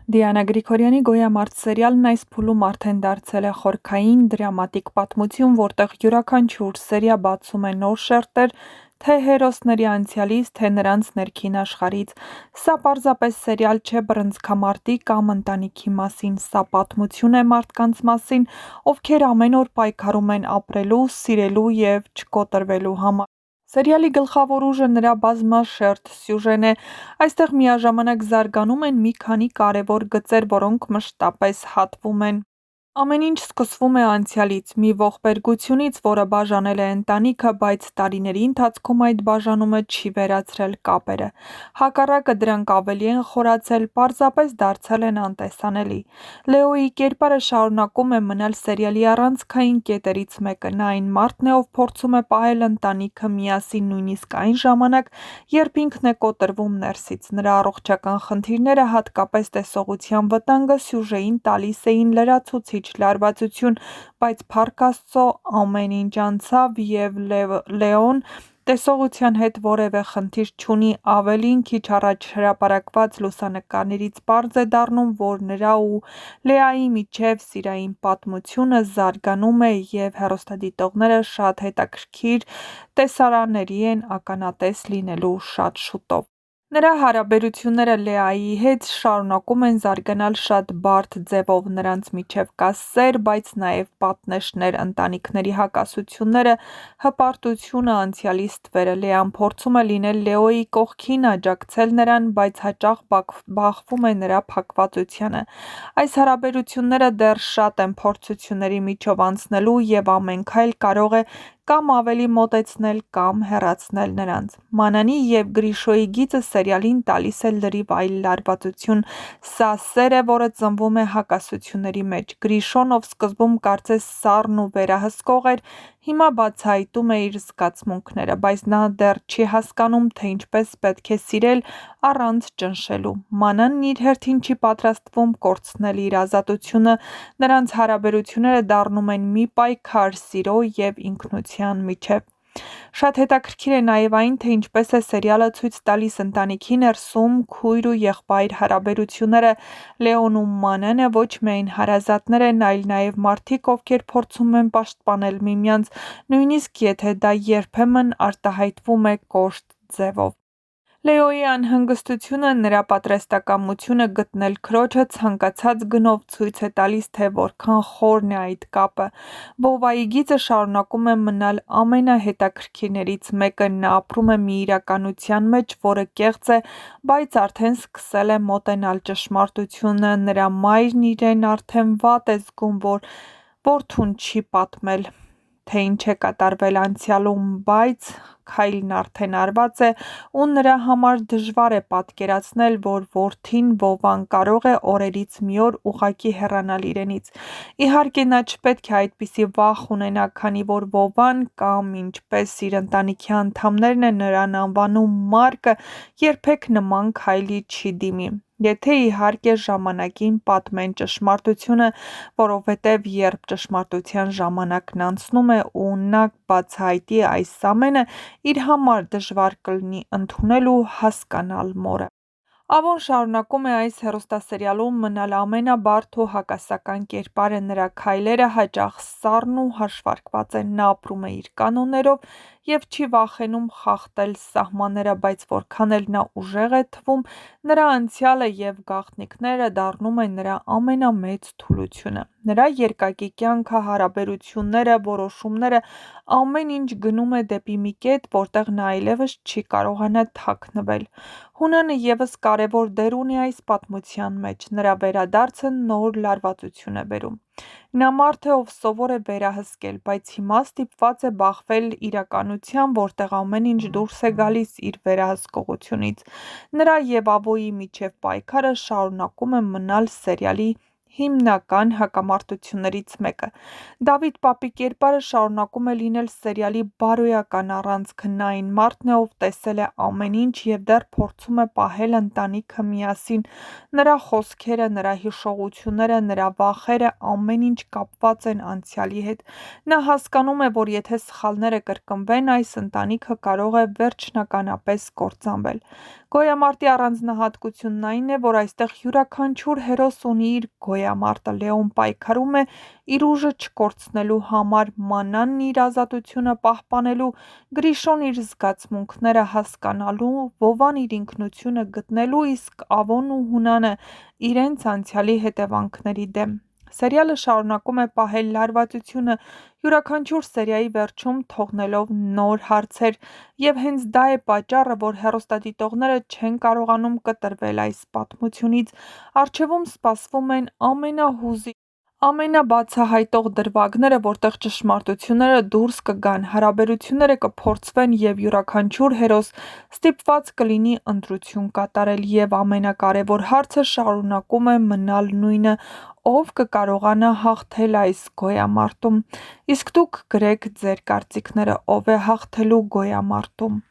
Դիանա Գրիգորյանի «Գոյամարտ» սերիալն այս փուլում արդեն դարձել է խորքային դրամատիկ պատմություն, որտեղ յուրաքանչյուր սերիա բացում է նոր շերտեր թե հերոսների անցյալից, թե նրանց ներքին աշխարհից։ Սա պարզապես սերիալ չէ բռնցքամարտի կամ ընտանիքի մասին, սա պատմություն է մարդկանց մասին, ովքեր ամեն օր պայքարում են ապրելու, սիրելու և չկոտրվելու համար։ Սերիալի գլխավոր ուժը նրա բազմաշերտ սյուժեն է։ Այստեղ միաժամանակ զարգանում են մի քանի կարևոր գծեր, որոնք մշտապես հատվում են։ Ամեն ինչ սկսվում է անցյալից, մի ողբերգությունից, որը բաժանել է ընտանիքը, բայց տարիների ընթացքում այդ բաժանումը չի վերացրել կապերը։ Հակառակը, դրանք ավելի են խորացել, պարզապես դարձել են անտեսանելի։ Լեոյի կերպարը շարունակում է մնալ սերիալի առանցքային կետերից մեկը։ Նա այն մարդն է, ով փորձում է պահել ընտանիքը միասին նույնիսկ այն ժամանակ, երբ ինքն է կոտրվում ներսից։ Նրա առողջական խնդիրները, հատկապես տեսողության վտանգը, սյուժեին տալիս էին լրացուցիչ լարվածություն, բայց փառք Աստծո, ամեն ինչ անցավ, և Լեոն տեսողության հետ որևէ խնդիր չունի։ Ավելին, քիչ առաջ հրապարակված լուսանկարներից պարզ է դառնում, որ նրա ու Լեայի միջև սիրային պատմությունը զարգանում է, և հեռուստադիտողները շատ հետաքրքիր տեսարանների են ականատես լինելու շատ շուտով։ Նրա հարաբերությունները Լեայի հետ շարունակում են զարգանալ շատ բարդ ձևով։ Նրանց միջև կա սեր, բայց նաև պատնեշներ, ընտանիքների հակասությունները, հպարտությունը, անցյալի ստվերը։ Լեան փորձում է լինել Լեոյի կողքին, աջակցել նրան, բայց հաճախ բախվում է նրա փակվածությանը։ Այս հարաբերությունները դեռ շատ են փորձությունների միջով անցնելու, և ամեն քայլ կարող է կամ ավելի մոտեցնել, կամ հեռացնել նրանց։ Մանանի և Գրիշոյի գիծը սերիալին տալիս է լրիվ այլ լարվածություն։ Սա սեր է, որը ծնվում է հակասությունների մեջ։ Գրիշոն, ով սկզբում կարծես սառն ու վերահսկող էր, հիմա բացահայտում է իր զգացմունքները, բայց նա դեռ չի հասկանում, թե ինչպես պետք է սիրել առանց ճնշելու։ Մանան իր հերթին չի պատրաստվում կորցնել իր ազատությունը։ Նրանց հարաբերությունները դառնում են մի պայքար սիրո և ինքնության միջև։ Շատ հետաքրքիր է նաև այն, թե ինչպես է սերիալը ցույց տալիս ընտանիքի ներսում քույր ու եղբայր հարաբերությունները։ Լեոն ու Մանանը ոչ միայն հարազատներ են, այլ նաև մարդիկ, ովքեր փորձում են պաշտպանել միմյանց, նույնիսկ եթե դա երբեմն արտահայտվում է կոշտ ձևով։ Լեոյի անհանգստությունը, նրա պատրաստակամությունը գտնել քրոջը ցանկացած գնով ցույց է տալիս, թե որքան խորն է այդ կապը։ Վովայի գիծը շարունակում է մնալ ամենահետաքրքիրներից մեկը։ Նա ապրում է մի իրականության մեջ, որը կեղծ է, բայց արդեն սկսել է մոտենալ ճշմարտությանը։ Նրա մայրն իրեն արդեն վատ է զգում, որ որդուն չի պատմել, թե ինչ է կատարվել անցյալում, բայց քայլն արդեն արված է, ու նրա համար դժվար է պատկերացնել, որ որդին՝ Վովան, կարող է օրերից մի օր ուղղակի հեռանալ իրենից։ Իհարկե, նա չպետք է այդպիսի վախ ունենա, քանի որ Վովան, կամ ինչպես իր ընտանիքի անդամներն են նրան անվանում, Մարկը, երբեք նման քայլի չի դիմի։ Եթե, իհարկե, ժամանակին պատմեն ճշմարտությունը, որովհետև երբ ճշմարտության ժամանակն անցնում է, ու նա բացահայտի այս ամենը, իր համար դժվար կլինի ընդունել ու հասկանալ մորը։ Ավոն շարունակում է այս հեռուստասերիալում մնալ ամենաբարդ ու հակասական կերպարը։ Նրա քայլերը հաճախ սառն ու հաշվարկված են։ Նա ապրում է իր կանոններով և չի վախենում խախտել սահմանները, բայց որքան էլ նա ուժեղ է թվում, նրա անցյալը և գաղտնիքները դառնում են նրա ամենամեծ թուլությունը։ Նրա երկակի կյանքը, հարաբերությունները, որոշումները, ամեն ինչ գնում է դեպի մի կետ, որտեղ նա այլևս չի կարողանա թաքնվել։ Հունանը ևս կարևոր դեր ունի այս պատմության մեջ։ Նրա վերադարձը նոր լարվածություն է բերում։ Նա մարդ է, ով սովոր է վերահսկել, բայց հիմա ստիպված է բախվել իրականության, որտեղ ամեն ինչ դուրս է գալիս իր վերահսկողությունից։ Նրա և Ավոյի միջև պայքարը շարունակում է մնալ սերիալի հիմնական հակամարտություններից մեկը։ Դավիթ պապի կերպարը շարունակում է լինել սերիալի բարոյական առանցքը, նա այն մարդն է, ով տեսել է ամեն ինչ և դեռ փորձում է պահել ընտանիքը միասին։ Նրա խոսքերը, նրա հիշողությունները, նրա վախերը, ամեն ինչ կապված են անցյալի հետ։ Նա հասկանում է, որ եթե սխալները կրկնվեն, այս ընտանիքը կարող է վերջնականապես կործանվել։ Գոյամարտի առանձնահատկությունն այն է, որ այստեղ յուրաքանչյուր հերոս ունի իր գոյամարտը։ Լեոն պայքարում է իր ուժը չկորցնելու համար, Մանանն իր ազատությունը պահպանելու, Գրիշոն իր զգացմունքները հասկանալու, Վովան իր ինքնությունը գտնելու, իսկ Ավոն ու Հունանը իրենց անցյալի հետևանքների դեմ։ Սերիալը շարունակում է պահել լարվածությունը, յուրաքանչյուր սերիայի վերջում թողնելով նոր հարցեր, և հենց դա է պատճառը, որ հեռուստադիտողները չեն կարողանում կտրվել այս պատմությունից։ Առջևում սպասվում են ամենահուզիչ, ամենաբացահայտող դրվագները, որտեղ ճշմարտությունները դուրս կգան, հարաբերությունները կփորձվեն և յուրաքանչյուր հերոս ստիպված կլինի ընտրություն կատարել։ Եվ ամենակարևոր հարցը շարունակում է մնալ նույնը՝ ով կկարողանա հաղթել այս գոյամարտում։ Իսկ դուք գրեք ձեր կարծիքները՝ ով է հաղթելու գոյամարտում։